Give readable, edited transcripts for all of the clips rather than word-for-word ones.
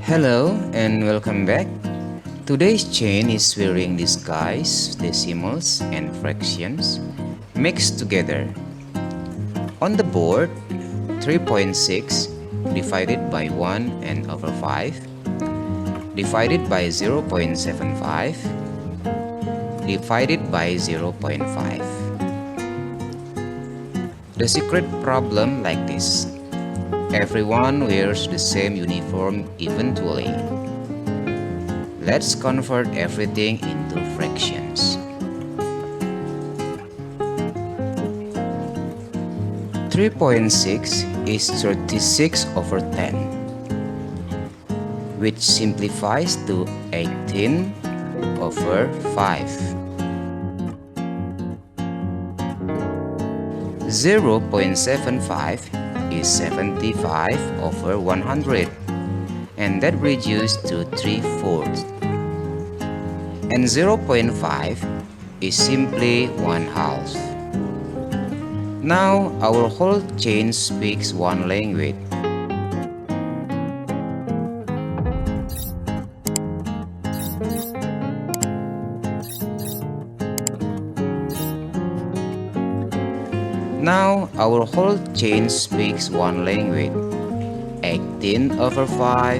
Hello and welcome back. Today's chain is wearing disguise, decimals and fractions mixed together. On the board, 3.6 divided by 1 and over 5, divided by 0.75, divided by 0.5. The secret problem like this. Everyone wears the same uniform eventually. Let's convert everything into fractions. 3.6 is 36 over 10, which simplifies to 18 over 5. 0.75 is 75 over 100, and that reduced to 3/4. And 0.5 is simply 1/2. Now our whole chain speaks one language. Now our whole chain speaks one language. 18 over 5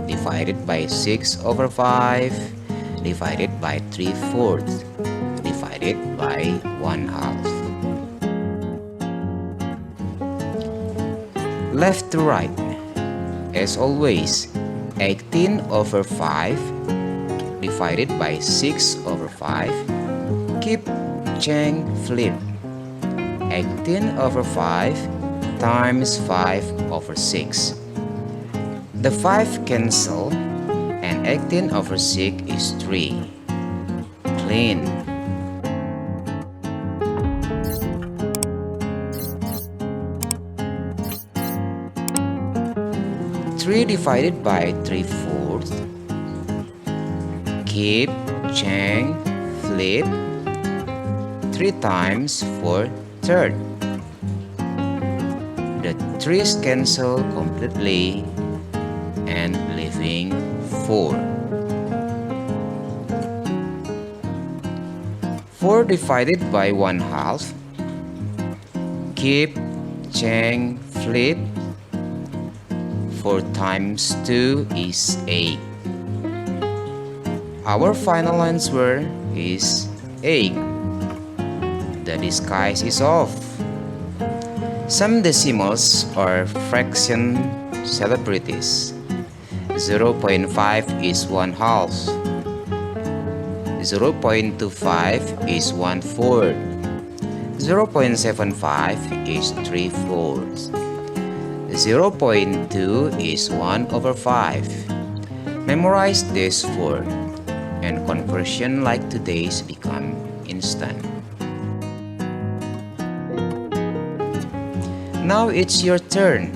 divided by 6 over 5 divided by 3/4 divided by 1/2. Left to right. As always, 18 over 5 divided by 6 over 5. Keep, change, flip. 18 over 5 times 5 over 6. The 5 cancel and 18 over 6 is 3. Clean. Three divided by 3/4. Keep, change, flip. 3 times 4/3. The 3's cancel completely and leaving 4. 4 divided by 1/2. Keep, change, flip. 4 times 2 is 8. Our final answer is 8. The disguise is off. Some decimals are fraction celebrities. 0.5 is 1/2. 0.25 is 1/4. 0.75 is 3/4. 0.2 is 1 over 5. Memorize these 4, and conversion like today's become instant. Now it's your turn.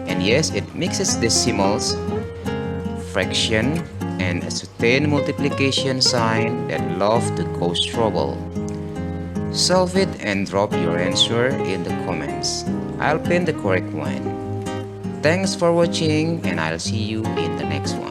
And yes, it mixes decimals, fraction, and a certain multiplication sign that love to cause trouble. Solve it and drop your answer in the comments. I'll pin the correct one. Thanks for watching, and I'll see you in the next one.